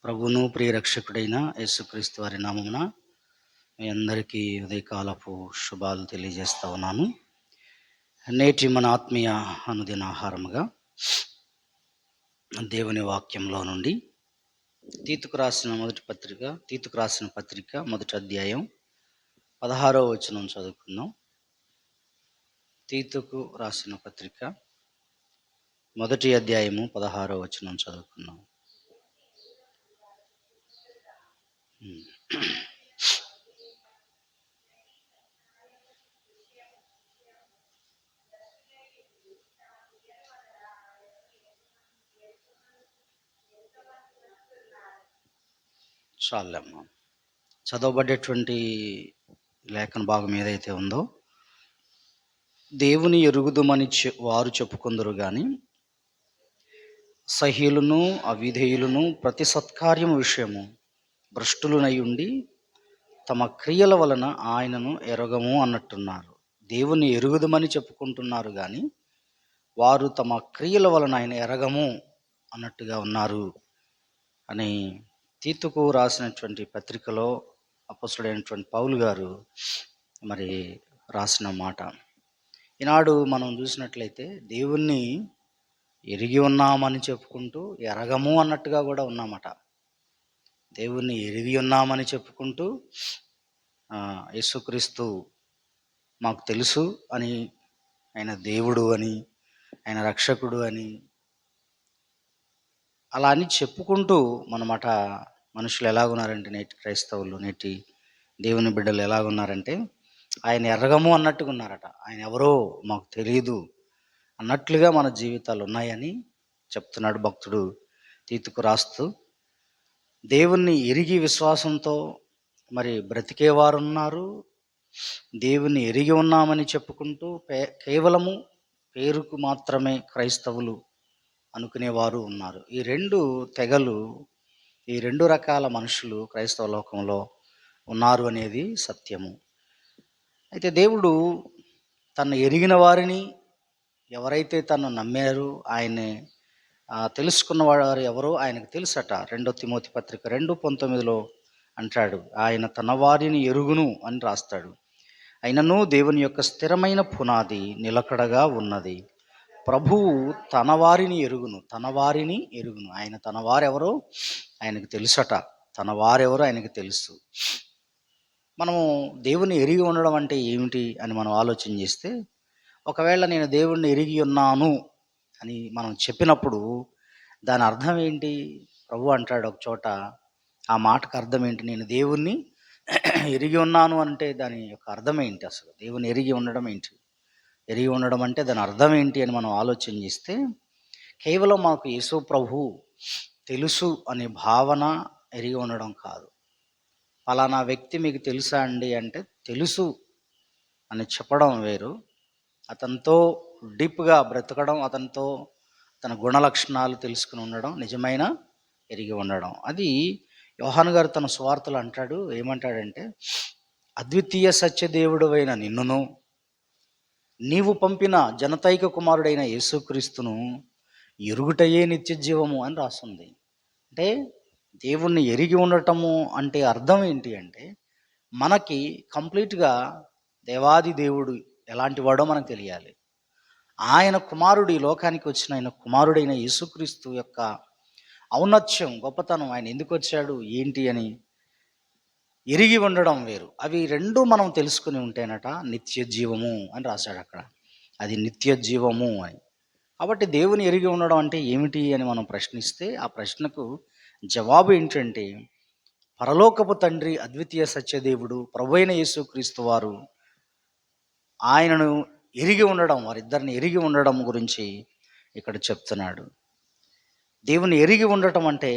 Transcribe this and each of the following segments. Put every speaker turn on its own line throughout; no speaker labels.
ప్రభువును ప్రియరక్షకుడైన యేసుక్రీస్తు వారి నామమున మీ అందరికీ ఉదయకాలపు శుభాలు తెలియజేస్తా ఉన్నాను. నేటి మన ఆత్మీయ అనుదిన ఆహారముగా దేవుని వాక్యంలో నుండి తీతుకు రాసిన పత్రిక మొదటి అధ్యాయం 16వ వచనం చదువుకుందాం. తీతుకు రాసిన పత్రిక మొదటి అధ్యాయము 16వ వచనం చదువుకుందాం. చాలమ్మా. చదవబడేటువంటి లేఖన భాగం ఏదైతే ఉందో, దేవుని ఎరుగుదుమని వారు చెప్పుకుందరు గాని సహీలును అవిధేయులను ప్రతి సత్కార్యము విషయము భ్రష్టులనై ఉండి తమ క్రియల వలన ఆయనను ఎరగము అన్నట్టున్నారు. దేవుని ఎరుగుదమని చెప్పుకుంటున్నారు కానీ వారు తమ క్రియల వలన ఆయన ఎరగము అన్నట్టుగా ఉన్నారు అని తీతుకు రాసినటువంటి పత్రికలో అపొస్తలుడైనటువంటి పౌలు గారు మరి రాసిన మాట. ఈనాడు మనం చూసినట్లయితే దేవుణ్ణి ఎరిగి ఉన్నామని చెప్పుకుంటూ ఎరగము అన్నట్టుగా కూడా ఉన్నామట. దేవుణ్ణి ఎరిగి ఉన్నామని చెప్పుకుంటూ యేసుక్రీస్తు మాకు తెలుసు అని, ఆయన దేవుడు అని, ఆయన రక్షకుడు అని అలా అని చెప్పుకుంటూ మనమాట మనుషులు ఎలాగున్నారంటే, నేటి క్రైస్తవులు, నేటి దేవుని బిడ్డలు ఎలాగున్నారంటే ఆయన ఎరగము అన్నట్టుగా ఉన్నారట. ఆయన ఎవరో మాకు తెలియదు అన్నట్లుగా మన జీవితాలు ఉన్నాయని చెప్తున్నాడు భక్తుడు తీతుకు రాస్తూ. దేవుణ్ణి ఎరిగి విశ్వాసంతో మరి బ్రతికేవారు ఉన్నారు, దేవుణ్ణి ఎరిగి ఉన్నామని చెప్పుకుంటూ కేవలము పేరుకు మాత్రమే క్రైస్తవులు అనుకునేవారు ఉన్నారు. ఈ రెండు తెగలు, ఈ రెండు రకాల మనుషులు క్రైస్తవ లోకంలో ఉన్నారు అనేది సత్యము. అయితే దేవుడు తను ఎరిగిన వారిని, ఎవరైతే తను నమ్మారు, ఆయన్ని తెలుసుకున్న వారు ఎవరో ఆయనకు తెలుసట. 2 తిమోతి పత్రిక 2:19 అంటాడు, ఆయన తన వారిని ఎరుగును అని రాస్తాడు. అయినను దేవుని యొక్క స్థిరమైన పునాది నిలకడగా ఉన్నది. ప్రభువు తన వారిని ఎరుగును. ఆయన తన వారెవరో ఆయనకు తెలుసట. తన వారెవరో ఆయనకు తెలుసు. మనము దేవుని ఎరిగి ఉండడం అంటే ఏమిటి అని మనం ఆలోచన చేస్తే, ఒకవేళ నేను దేవుణ్ణి ఎరిగి ఉన్నాను అని మనం చెప్పినప్పుడు దాని అర్థం ఏంటి? ప్రభు అంటాడు ఒక చోట, ఆ మాటకు అర్థం ఏంటి? నేను దేవుణ్ణి ఎరిగి ఉన్నాను అంటే దాని యొక్క అర్థం ఏంటి? అసలు దేవుని ఎరిగి ఉండడం ఏంటి? ఎరిగి ఉండడం అంటే దాని అర్థం ఏంటి అని మనం ఆలోచన చేస్తే, కేవలం మాకు యేసు ప్రభు తెలుసు అనే భావన ఎరిగి ఉండడం కాదు. పలానా వ్యక్తి మీకు తెలుసా అండి అంటే తెలుసు అని చెప్పడం వేరు, అతనితో డీప్గా బ్రతకడం, అతనితో తన గుణ లక్షణాలు తెలుసుకుని ఉండడం నిజమైన ఎరిగి ఉండడం. అది యోహాను గారు తన సువార్తలు అంటాడు. ఏమంటాడంటే, అద్వితీయ సత్యదేవుడు అయిన నిన్నును, నీవు పంపిన జనతైక కుమారుడైన యేసుక్రీస్తును ఎరుగుటయే నిత్య జీవము అని రాస్తుంది. అంటే దేవుణ్ణి ఎరిగి ఉండటము అంటే అర్థం ఏంటి అంటే, మనకి కంప్లీట్గా దేవాది దేవుడు ఎలాంటి వాడో మనకు తెలియాలి. ఆయన కుమారుడు, ఈ లోకానికి వచ్చిన ఆయన కుమారుడైన యేసుక్రీస్తు యొక్క ఔన్నత్యం, గొప్పతనం, ఆయన ఎందుకు వచ్చాడు ఏంటి అని ఎరిగి ఉండడం వేరు. అవి రెండు మనం తెలుసుకుని ఉంటేనట నిత్య జీవము అని రాశాడు అక్కడ. అది నిత్య జీవము అని. కాబట్టి దేవుని ఎరిగి ఉండడం అంటే ఏమిటి అని మనం ప్రశ్నిస్తే, ఆ ప్రశ్నకు జవాబు ఏంటంటే, పరలోకపు తండ్రి అద్వితీయ సత్యదేవుడు ప్రభువైన యేసుక్రీస్తు వారు ఆయనను ఎరిగి ఉండడం, వారిద్దరిని ఎరిగి ఉండడం గురించి ఇక్కడ చెప్తున్నాడు. దేవుని ఎరిగి ఉండటం అంటే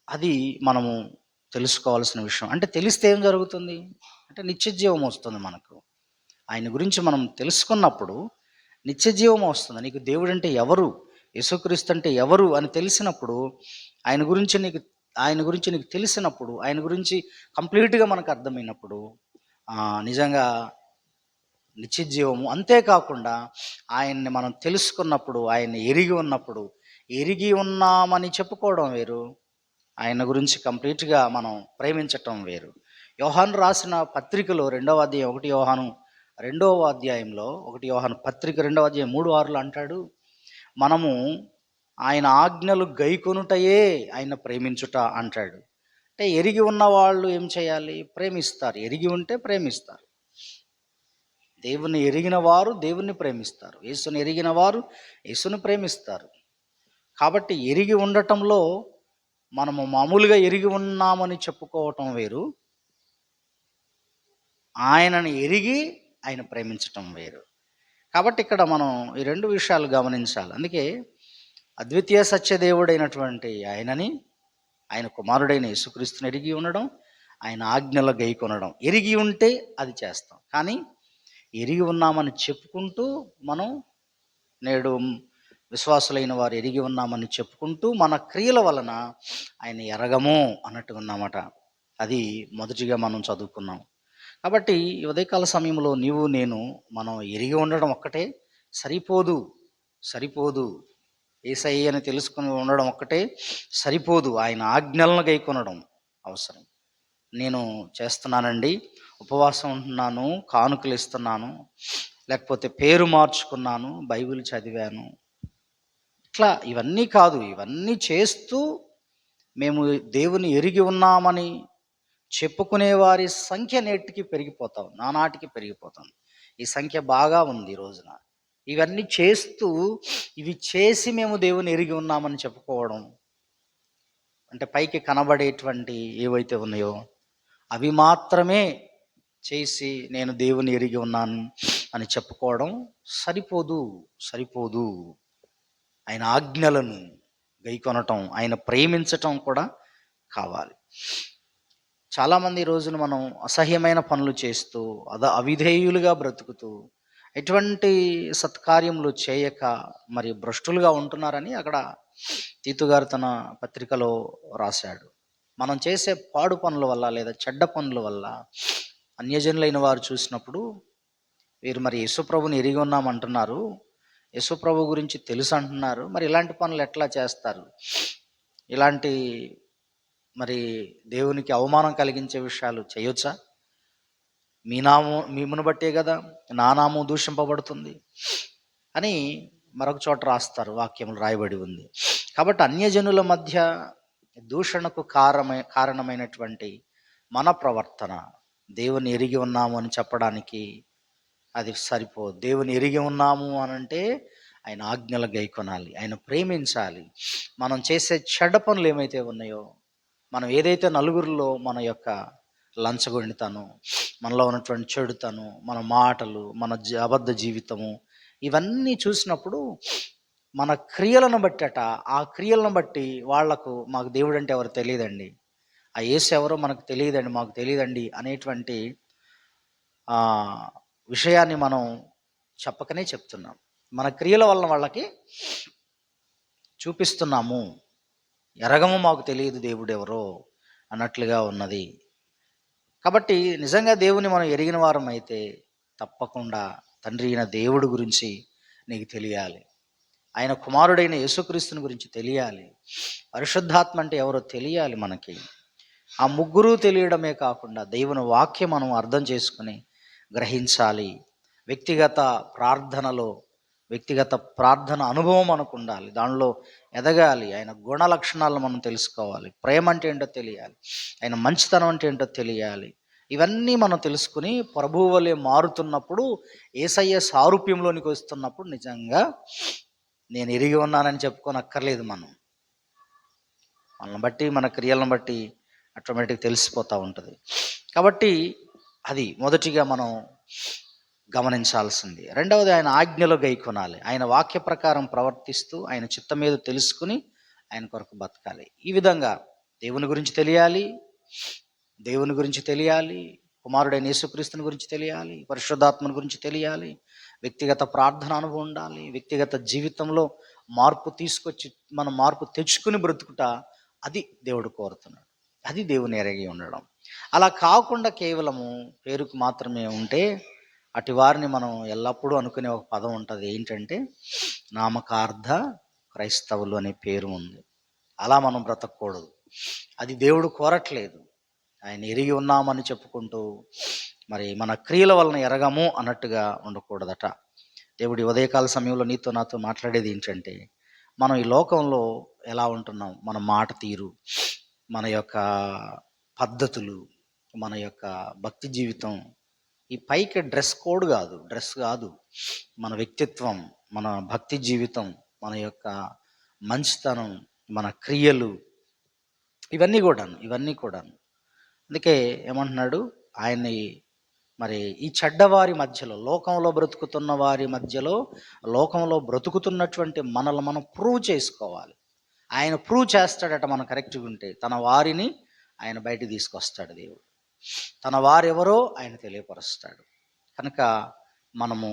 అది మనము తెలుసుకోవాల్సిన విషయం. అంటే తెలిస్తే ఏం జరుగుతుంది అంటే నిత్య జీవం వస్తుంది మనకు. ఆయన గురించి మనం తెలుసుకున్నప్పుడు నిత్య జీవం వస్తుంది. నీకు దేవుడు అంటే ఎవరు, యేసుక్రీస్తు అంటే ఎవరు అని తెలిసినప్పుడు, ఆయన గురించి నీకు తెలిసినప్పుడు, ఆయన గురించి కంప్లీట్గా మనకు అర్థమైనప్పుడు నిజంగా నిత్య జీవము. అంతేకాకుండా ఆయన్ని మనం తెలుసుకున్నప్పుడు, ఆయన్ని ఎరిగి ఉన్నప్పుడు, ఎరిగి ఉన్నామని చెప్పుకోవడం వేరు, ఆయన గురించి కంప్లీట్గా మనం ప్రేమించటం వేరు. యోహాను రాసిన పత్రికలో 2వ అధ్యాయం 1 యోహాను 2వ అధ్యాయంలో 1 యోహాను పత్రిక 2వ అధ్యాయం 3:6 అంటాడు, మనము ఆయన ఆజ్ఞలు గైకొనుటయే ఆయన ప్రేమించుట అంటాడు. అంటే ఎరిగి ఉన్న వాళ్ళు ఏం చేయాలి? ప్రేమిస్తారు. ఎరిగి ఉంటే ప్రేమిస్తారు. దేవుని ఎరిగిన వారు దేవుణ్ణి ప్రేమిస్తారు. యేసుని ఎరిగిన వారు యేసుని ప్రేమిస్తారు. కాబట్టి ఎరిగి ఉండటంలో మనము మామూలుగా ఎరిగి ఉన్నామని చెప్పుకోవటం వేరు, ఆయనను ఎరిగి ఆయన ప్రేమించటం వేరు. కాబట్టి ఇక్కడ మనం ఈ 2 విషయాలు గమనించాలి. అందుకే అద్వితీయ సత్యదేవుడైనటువంటి ఆయనని, ఆయన కుమారుడైన యేసుక్రీస్తుని ఎరిగి ఉండడం, ఆయన ఆజ్ఞల గైకొనడం. ఎరిగి ఉంటే అది చేస్తాం. కానీ ఎరిగి ఉన్నామని చెప్పుకుంటూ మనం నేడు విశ్వాసులైన వారు ఎరిగి ఉన్నామని చెప్పుకుంటూ మన క్రియల వలన ఆయన ఎరగము అన్నట్టుగా ఉన్నమాట. అది మొదటిగా మనం చదువుకున్నాం. కాబట్టి ఈ ఉదయకాల సమయంలో నీవు నేను మనం ఎరిగి ఉండడం ఒక్కటే సరిపోదు. యేసయ్య అని తెలుసుకుని ఉండడం ఒక్కటే సరిపోదు. ఆయన ఆజ్ఞలను గైకొనడం అవసరం. నేను చేస్తున్నానండి, ఉపవాసం ఉంటున్నాను, కానుకలు ఇస్తున్నాను, లేకపోతే పేరు మార్చుకున్నాను, బైబిల్ చదివాను, ఇట్లా ఇవన్నీ కాదు. ఇవన్నీ చేస్తూ మేము దేవుని ఎరిగి ఉన్నామని చెప్పుకునే వారి సంఖ్య నేటికి పెరిగిపోతాం, నానాటికి పెరిగిపోతాం. ఈ సంఖ్య బాగా ఉంది ఈ రోజున. ఇవన్నీ చేస్తూ ఇవి చేసి మేము దేవుని ఎరిగి ఉన్నామని చెప్పుకోవడం అంటే పైకి కనబడేటువంటి ఏవైతే ఉన్నాయో అవి మాత్రమే చేసి నేను దేవుని ఎరిగి ఉన్నాను అని చెప్పుకోవడం సరిపోదు. ఆయన ఆజ్ఞలను గైకొనటం, ఆయన ప్రేమించటం కూడా కావాలి. చాలామంది ఈ రోజున మనం అసహ్యమైన పనులు చేస్తూ అవిధేయులుగా బ్రతుకుతూ ఎటువంటి సత్కార్యములు చేయక మరి భ్రష్టులుగా ఉంటున్నారని అక్కడ తీతు గారు తన పత్రికలో రాశాడు. మనం చేసే పాడు పనుల వల్ల లేదా చెడ్డ పనుల వల్ల అన్యజనులైన వారు చూసినప్పుడు వీరు మరి యేసుప్రభుని ఎరిగి ఉన్నామంటున్నారు, యేసుప్రభు గురించి తెలుసు అంటున్నారు, మరి ఇలాంటి పనులు ఎట్లా చేస్తారు, ఇలాంటి మరి దేవునికి అవమానం కలిగించే విషయాలు చేయొచ్చా, మిమ్మను బట్టే కదా నా నామం దూషింపబడుతుంది అని మరొక చోట రాస్తారు, వాక్యములు రాయబడి ఉంది. కాబట్టి అన్యజనుల మధ్య దూషణకు కారణమైనటువంటి మన ప్రవర్తన దేవుని ఎరిగి ఉన్నాము అని చెప్పడానికి అది సరిపోదు. దేవుని ఎరిగి ఉన్నాము అనంటే ఆయన ఆజ్ఞలు గైకొనాలి, ఆయన ప్రేమించాలి. మనం చేసే చెడ్డ పనులు ఏమైతే ఉన్నాయో, మనం ఏదైతే నలుగురిలో మన యొక్క లంచగొండితనం, మనలో ఉన్నటువంటి చెడుతనం, మన మాటలు, మన అబద్ధ జీవితము, ఇవన్నీ చూసినప్పుడు మన క్రియలను బట్టట, ఆ క్రియలను బట్టి వాళ్లకు మాకు దేవుడు అంటే ఎవరు తెలియదండి, ఆ యేసు ఎవరో మనకు తెలియదండి, మాకు తెలియదండి అనేటువంటి విషయాన్ని మనం చెప్పకనే చెప్తున్నాం. మన క్రియల వలన వాళ్ళకి చూపిస్తున్నాము, ఎరగము, మాకు తెలియదు దేవుడు ఎవరో అన్నట్లుగా ఉన్నది. కాబట్టి నిజంగా దేవుని మనం ఎరిగిన వారం అయితే తప్పకుండా తండ్రి అయిన దేవుడి గురించి నీకు తెలియాలి, ఆయన కుమారుడైన యేసుక్రీస్తుని గురించి తెలియాలి, పరిశుద్ధాత్మ అంటే ఎవరో తెలియాలి మనకి. ఆ ముగ్గురు తెలియడమే కాకుండా దేవుని వాక్యం మనం అర్థం చేసుకుని గ్రహించాలి. వ్యక్తిగత ప్రార్థన అనుభవం మనకు ఉండాలి, దానిలో ఎదగాలి. ఆయన గుణ లక్షణాలను మనం తెలుసుకోవాలి, ప్రేమ అంటే ఏంటో తెలియాలి, ఆయన మంచితనం అంటే ఏంటో తెలియాలి. ఇవన్నీ మనం తెలుసుకుని ప్రభువు వలె మారుతున్నప్పుడు, యేసయ్య సారూప్యంలోనికి వస్తున్నప్పుడు నిజంగా నేను ఎరిగి ఉన్నానని చెప్పుకోనక్కర్లేదు. మనల్ని బట్టి, మన క్రియలను బట్టి ఆటోమేటిక్ తెలిసిపోతూ ఉంటుంది. కాబట్టి అది మొదటిగా మనం గమనించాల్సింది. రెండవది ఆయన ఆజ్ఞలు గైకొనాలి, ఆయన వాక్య ప్రకారం ప్రవర్తిస్తూ ఆయన చిత్తం మీద తెలుసుకుని ఆయన కొరకు బతకాలి. ఈ విధంగా దేవుని గురించి తెలియాలి, కుమారుడైన యేసుక్రీస్తుని గురించి తెలియాలి, పరిశుద్ధాత్మని గురించి తెలియాలి, వ్యక్తిగత ప్రార్థన అనుభవం ఉండాలి, వ్యక్తిగత జీవితంలో మనం మార్పు తెచ్చుకుని బ్రతుకుట, అది దేవుడు కోరుతున్నాడు, అది దేవుని ఎరిగి ఉండడం. అలా కాకుండా కేవలము పేరుకు మాత్రమే ఉంటే అటు వారిని మనం ఎల్లప్పుడూ అనుకునే ఒక పదం ఉంటుంది, ఏంటంటే నామకార్థ క్రైస్తవులు అనే పేరు ఉంది. అలా మనం బ్రతకూడదు. అది దేవుడు కోరట్లేదు. ఆయన ఎరిగి ఉన్నామని చెప్పుకుంటూ మరి మన క్రియల వలన ఎరగము అన్నట్టుగా ఉండకూడదట. దేవుడి ఉదయకాల సమయంలో నీతో నాతో మాట్లాడేది ఏంటంటే, మనం ఈ లోకంలో ఎలా ఉంటున్నాం, మన మాట తీరు, మన యొక్క పద్ధతులు, మన యొక్క భక్తి జీవితం, ఈ పైకి డ్రెస్ కాదు, మన వ్యక్తిత్వం, మన భక్తి జీవితం, మన యొక్క మంచితనం, మన క్రియలు, ఇవన్నీ కూడాను. అందుకే ఏమంటున్నాడు ఆయన్ని, మరి ఈ చెడ్డవారి మధ్యలో, లోకంలో బ్రతుకుతున్న వారి మధ్యలో, లోకంలో బ్రతుకుతున్నటువంటి మనల్ని మనం ప్రూవ్ చేసుకోవాలి. ఆయన ప్రూవ్ చేస్తాడట మనం కరెక్ట్గా ఉంటే. తన వారిని ఆయన బయటికి తీసుకొస్తాడు దేవుడు. తన వారెవరో ఆయన తెలియపరుస్తాడు. కనుక మనము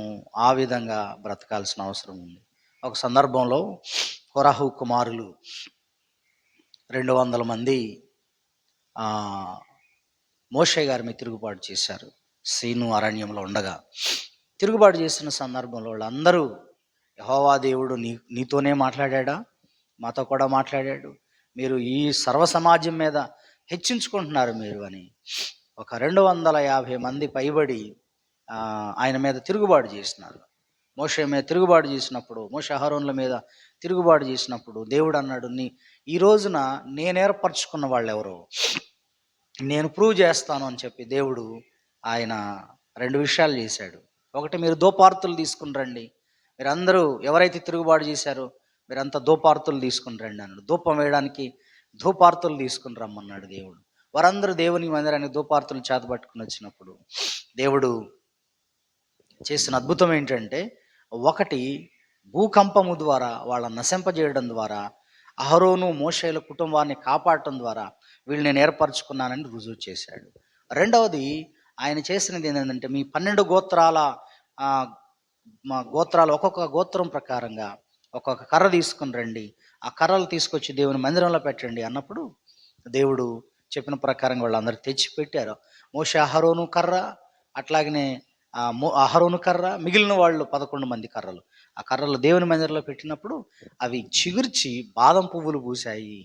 ఆ విధంగా బ్రతకాల్సిన అవసరం ఉంది. ఒక సందర్భంలో కొరహు కుమారులు 200 మంది మోషే గారి మీద తిరుగుబాటు చేశారు. సీను అరణ్యంలో ఉండగా తిరుగుబాటు చేసిన సందర్భంలో వాళ్ళందరూ, యెహోవా దేవుడు నీతోనే మాట్లాడా, మాతో కూడా మాట్లాడాడు, మీరు ఈ సర్వ సమాజం మీద హెచ్చించుకుంటున్నారు మీరు అని ఒక 250 మంది పైబడి ఆయన మీద తిరుగుబాటు చేసినారు. మోషే మీద తిరుగుబాటు చేసినప్పుడు, మోషే అహరోనుల మీద తిరుగుబాటు చేసినప్పుడు దేవుడు అన్నాడు, ఈ రోజున నేను ఏర్పరచుకున్న వాళ్ళు ఎవరో నేను ప్రూవ్ చేస్తాను అని చెప్పి దేవుడు ఆయన 2 విషయాలు చేశాడు. ఒకటి, మీరు దోపార్తులు తీసుకుని రండి, మీరందరూ ఎవరైతే తిరుగుబాటు చేశారో మీరంతా దోపార్తులు తీసుకుని రండి అన్నాడు. ధూపం వేయడానికి దోపార్తులు తీసుకుని రమ్మన్నాడు దేవుడు. వారందరూ దేవుని మందిరానికి దోపార్తులు చేతబట్టుకుని వచ్చినప్పుడు దేవుడు చేసిన అద్భుతం ఏంటంటే, ఒకటి, భూకంపము ద్వారా వాళ్ళని నశింపజేయడం ద్వారా, అహరోను మోషేల కుటుంబాన్ని కాపాడటం ద్వారా వీళ్ళు నేను ఏర్పరచుకున్నానని రుజువు చేశాడు. రెండవది ఆయన చేసినది ఏంటంటే, మీ 12 గోత్రాల మా గోత్రాలు ఒక్కొక్క గోత్రం ప్రకారంగా ఒక్కొక్క కర్ర తీసుకుని రండి, ఆ కర్రలు తీసుకొచ్చి దేవుని మందిరంలో పెట్టండి అన్నప్పుడు దేవుడు చెప్పిన ప్రకారంగా వాళ్ళందరూ తెచ్చి పెట్టారు. మోషే అహరోను కర్ర, అట్లాగనే అహరోను కర్ర, మిగిలిన వాళ్ళు 11 మంది కర్రలు. ఆ కర్రలు దేవుని మందిరంలో పెట్టినప్పుడు అవి చిగుర్చి బాదం పువ్వులు పూసాయి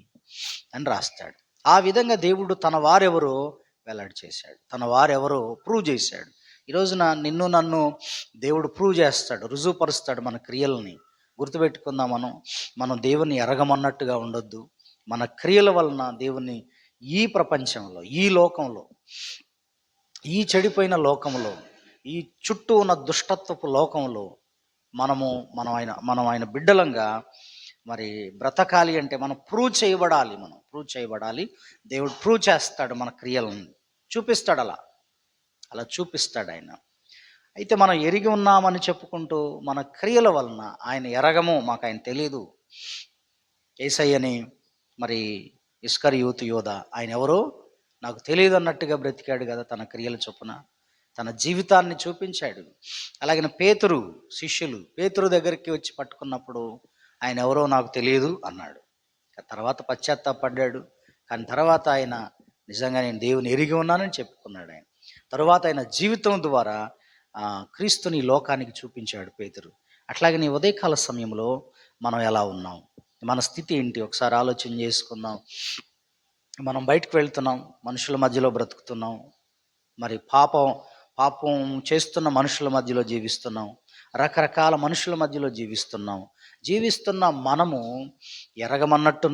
అని రాస్తాడు. ఆ విధంగా దేవుడు తన వారెవరో వెల్లడి చేశాడు, తన వారెవరో ప్రూవ్ చేశాడు. ఈ రోజున నిన్ను నన్ను దేవుడు ప్రూవ్ చేస్తాడు, రుజువుపరుస్తాడు మన క్రియలని. గుర్తుపెట్టుకుందాం, మనం దేవుని ఎరగమన్నట్టుగా ఉండొద్దు. మన క్రియల వలన దేవుని ఈ ప్రపంచంలో, ఈ లోకంలో, ఈ చెడిపోయిన లోకంలో, ఈ చుట్టూ ఉన్న దుష్టత్వపు లోకంలో మనం ఆయన బిడ్డలంగా మరి బ్రతకాలి అంటే మనం ప్రూవ్ చేయబడాలి. దేవుడు ప్రూవ్ చేస్తాడు, మన క్రియలను చూపిస్తాడు, అలా చూపిస్తాడు ఆయన. అయితే మనం ఎరిగి ఉన్నామని చెప్పుకుంటూ మన క్రియల వలన ఆయన ఎరగము, మాకు ఆయన తెలియదు. యేసయ్యని మరి ఇస్కరియోతు యోధ ఆయన ఎవరో నాకు తెలియదు అన్నట్టుగా బ్రతికాడు కదా, తన క్రియల చొప్పున తన జీవితాన్ని చూపించాడు. అలాగే శిష్యులు పేతురు దగ్గరికి వచ్చి పట్టుకున్నప్పుడు ఆయన ఎవరో నాకు తెలియదు అన్నాడు. తర్వాత పశ్చాత్తాపడ్డాడు. కానీ తర్వాత ఆయన నిజంగా నేను దేవుని ఎరిగి ఉన్నానని చెప్పుకున్నాడు. ఆయన తర్వాత ఆయన జీవితం ద్వారా క్రీస్తుని లోకానికి చూపించాడు పేతురు. అట్లాగే నీ ఉదయకాల సమయంలో మనం ఎలా ఉన్నాం, మన స్థితి ఏంటి ఒకసారి ఆలోచన చేసుకుందాం. మనం బయటకు వెళ్తున్నాం, మనుషుల మధ్యలో బ్రతుకుతున్నాం, మరి పాపం చేస్తున్న మనుషుల మధ్యలో జీవిస్తున్నాం, రకరకాల మనుషుల మధ్యలో జీవిస్తున్న మనము ఎరగమన్నట్టు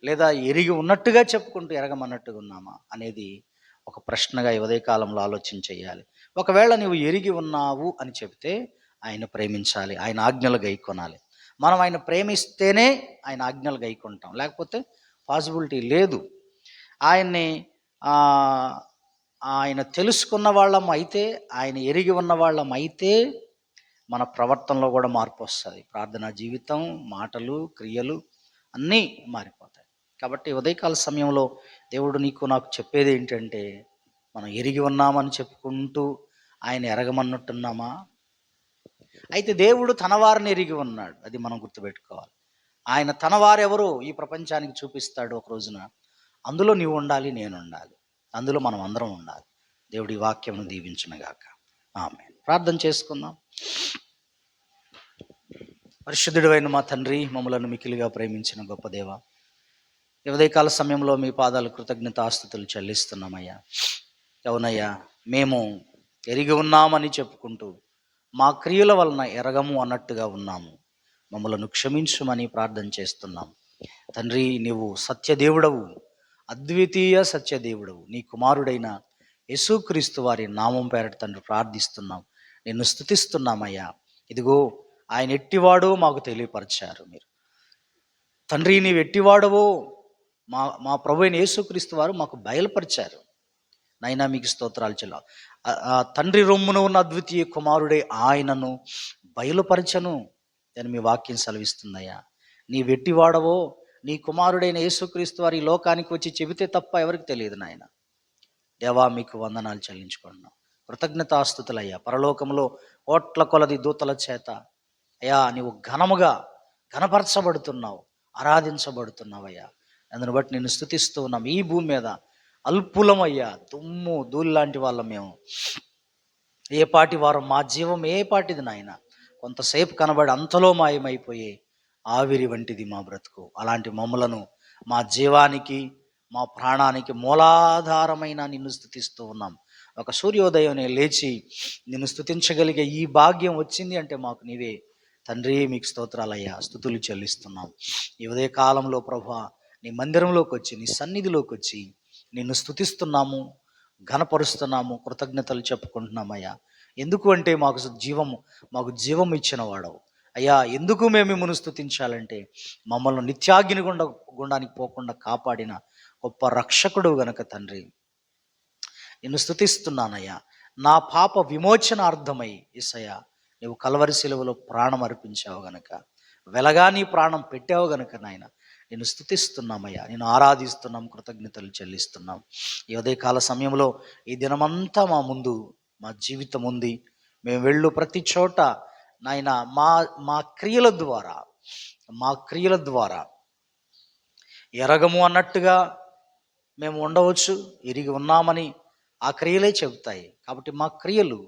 లేదా ఎరిగి ఉన్నట్టుగా చెప్పుకుంటూ ఎరగమన్నట్టుగా ఉన్నామా అనేది ఒక ప్రశ్నగా ఈ ఉదయకాలంలో ఆలోచన చేయాలి. ఒకవేళ నువ్వు ఎరిగి ఉన్నావు అని చెప్తే ఆయన ప్రేమించాలి, ఆయన ఆజ్ఞలు గైకొనాలి. మనం ఆయన ప్రేమిస్తేనే ఆయన ఆజ్ఞలు గైకొంటాం, లేకపోతే పాసిబిలిటీ లేదు. ఆయన తెలుసుకున్న వాళ్ళం అయితే, ఆయన ఎరిగి ఉన్న వాళ్ళం అయితే మన ప్రవర్తనలో కూడా మార్పు వస్తుంది. ప్రార్థనా జీవితం, మాటలు, క్రియలు అన్నీ మారిపోతాయి. కాబట్టి ఉదయకాల సమయంలో దేవుడు నీకు నాకు చెప్పేది ఏంటంటే, మనం ఎరిగి ఉన్నామని చెప్పుకుంటూ ఆయన ఎరగమన్నట్టున్నామా? అయితే దేవుడు తన వారిని ఎరిగి ఉన్నాడు, అది మనం గుర్తుపెట్టుకోవాలి. ఆయన తన వారెవరో ఈ ప్రపంచానికి చూపిస్తాడు ఒక రోజున. అందులో నీవు ఉండాలి, నేను ఉండాలి, అందులో మనం అందరం ఉండాలి. దేవుడి వాక్యమును దీవించునుగాక. ఆమేన్. ప్రార్థన చేసుకుందాం. పరిశుద్ధుడైన మా తండ్రి, మమ్మలను మిక్కిలిగా ప్రేమించిన గొప్ప దేవ, ఈ ఉదయకాల సమయంలో మీ పాదాలు కృతజ్ఞతాస్తుతులు చెల్లిస్తున్నామయ్యా. అవునయ్యా, మేము ఎరిగి ఉన్నామని చెప్పుకుంటూ మా క్రియల వలన ఎరగము అన్నట్టుగా ఉన్నాము. మమ్మలను క్షమించుమని ప్రార్థన చేస్తున్నాం. తండ్రి, నీవు సత్యదేవుడవు, అద్వితీయ సత్యదేవుడవు. నీ కుమారుడైన యేసుక్రీస్తు వారి నామం పేరట తండ్రి ప్రార్థిస్తున్నాం, నిన్ను స్తుతిస్తున్నామయ్యా. ఇదిగో ఆయన ఎట్టివాడో మాకు తెలియపరిచారు మీరు. తండ్రి, నీవు ఎట్టివాడవో మా మా ప్రభు అయిన యేసుక్రీస్తు వారు మాకు బయలుపరిచారు. నైనా మీకు స్తోత్రాలు చెల్ల. తండ్రి రొమ్మున ఉన్న అద్వితీయ కుమారుడే ఆయనను బయలుపరచను అని మీ వాక్యం సెలవిస్తుందయ్యా. నీ వెట్టివాడవో నీ కుమారుడైన యేసుక్రీస్తు వారి లోకానికి వచ్చి చెబితే తప్ప ఎవరికి తెలియదు నాయన. దేవా, మీకు వందనాలు చెల్లించుకుంటున్నాం. కృతజ్ఞతాస్తుతులయ్యా. పరలోకంలో కోట్ల కొలది దూతల చేత అయ్యా నీవు ఘనముగా ఘనపరచబడుతున్నావు, ఆరాధించబడుతున్నావయ్యా. అందుని బట్టి నిన్ను స్తుతిస్తూ ఉన్నాం. ఈ భూమి మీద అల్పులమయ్యా, దుమ్ము ధూళి లాంటి వాళ్ళం మేము. ఏ పాటి వారం, మా జీవం ఏ పాటిది నాయన. కొంతసేపు కనబడి అంతలో మాయమైపోయే ఆవిరి వంటిది మా బ్రతుకు. అలాంటి మమ్మలను మా జీవానికి, మా ప్రాణానికి మూలాధారమైన నిన్ను స్తుతిస్తూ ఉన్నాం. ఒక సూర్యోదయం లేచి నిన్ను స్తుతించగలిగే ఈ భాగ్యం వచ్చింది అంటే మాకు నీవే తండ్రి. మీకు స్తోత్రాలయ్యా, స్తుతులు చెల్లిస్తున్నాం. ఈ ఉదయ కాలంలో ప్రభువా, నీ మందిరంలోకి వచ్చి, నీ సన్నిధిలోకి వచ్చి నిన్ను స్తుతిస్తున్నాము, ఘనపరుస్తున్నాము, కృతజ్ఞతలు చెప్పుకుంటున్నామయ్యా. ఎందుకు అంటే మాకు జీవం ఇచ్చిన వాడవు అయ్యా. ఎందుకు మేము మిమ్మల్ని స్తుతించాలంటే మమ్మల్ని నిత్యాగ్ని గుండానికి పోకుండా కాపాడిన గొప్ప రక్షకుడు గనక తండ్రి, నిన్ను స్తుతిస్తున్నానయ్యా. నా పాప విమోచన అర్థమై యేసయ్యా, నువ్వు కల్వరి శిలువలో ప్రాణం అర్పించావు గనక, వెలగా నీ ప్రాణం పెట్టావు గనక నాయన నిన్ను స్తుతిస్తున్నామయ్యా, నేను ఆరాధిస్తున్నాం, కృతజ్ఞతలు చెల్లిస్తున్నాం. ఈ ఉదయకాల సమయంలో ఈ దినమంతా మా జీవితం ఉంది. మేము వెళ్ళు ప్రతి చోట నాయన మా క్రియల ద్వారా ఎరగము అన్నట్టుగా మేము ఉండవచ్చు. ఎరిగి ఉన్నామని ఆ క్రియలే చెబుతాయి. కాబట్టి మా క్రియలు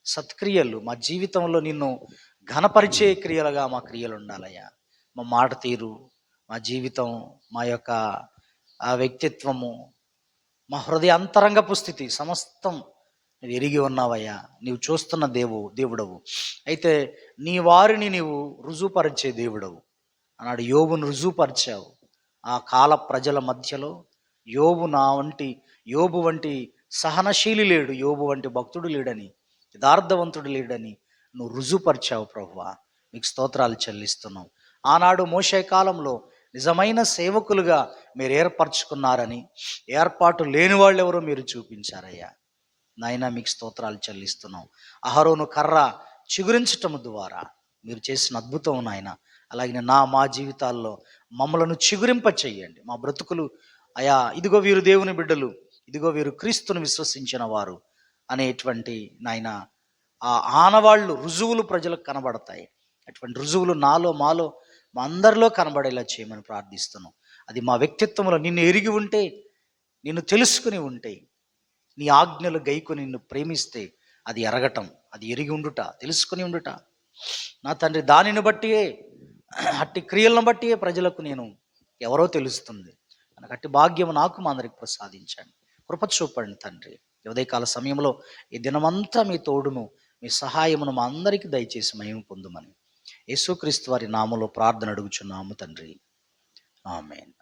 సత్క్రియలు, మా జీవితంలో నిన్ను ఘనపరిచే క్రియలుగా మా క్రియలు ఉండాలయ్యా. మా మాట తీరు, మా జీవితం, మా యొక్క ఆ వ్యక్తిత్వము, మా హృదయ అంతరంగపు స్థితి సమస్తం నువ్వు ఎరిగి ఉన్నావయ్యా. నీవు చూస్తున్న దేవుడవు. అయితే నీ వారిని నీవు రుజువుపరిచే దేవుడవు. అన్నాడు యోబును రుజువుపరిచావు. ఆ కాల ప్రజల మధ్యలో యోబు వంటి సహనశీలి లేడు, యోబు వంటి భక్తుడు లేడని, యథార్థవంతుడు లేడని నువ్వు రుజువుపరిచావు ప్రభువా. మీకు స్తోత్రాలు చెల్లిస్తున్నావు. ఆనాడు మోషే కాలంలో నిజమైన సేవకులుగా మీరు ఏర్పరచుకున్నారని, ఏర్పాటు లేని వాళ్ళు ఎవరో మీరు చూపించారయ్యా. నాయన మీకు స్తోత్రాలు చెల్లిస్తున్నాం. అహరోను కర్ర చిగురించటం ద్వారా మీరు చేసిన అద్భుతం నాయన. అలాగే మా జీవితాల్లో మమ్మలను చిగురింప చెయ్యండి. మా బ్రతుకులు అయా, ఇదిగో వీరు దేవుని బిడ్డలు, ఇదిగో వీరు క్రీస్తును విశ్వసించిన వారు అనేటువంటి నాయన ఆ ఆనవాళ్ళు, రుజువులు ప్రజలకు కనబడతాయి. అటువంటి రుజువులు నాలో, మాలో, మా అందరిలో కనబడేలా చేయమని ప్రార్థిస్తున్నాం. అది మా వ్యక్తిత్వంలో నిన్ను ఎరిగి ఉంటే, నిన్ను తెలుసుకుని ఉంటే, నీ ఆజ్ఞలు గైకొని నిన్ను ప్రేమిస్తే అది ఎరగటం, అది ఎరిగి ఉండుట, తెలుసుకుని ఉండుట నా తండ్రి. దానిని బట్టియే, అట్టి క్రియలను బట్టియే ప్రజలకు నేను ఎవరో తెలుస్తుంది. నాకు అట్టి భాగ్యం నాకు మా అందరికి ప్రసాదించండి, కృప చూపండి తండ్రి. ఉదయకాల సమయంలో ఈ దినమంతా మీ తోడును, మీ సహాయమును మా అందరికీ దయచేసి మహిమ పొందుమని యేసుక్రీస్తు వారి నామములో ప్రార్థన అడుగుచున్నాము తండ్రి. ఆమేన్.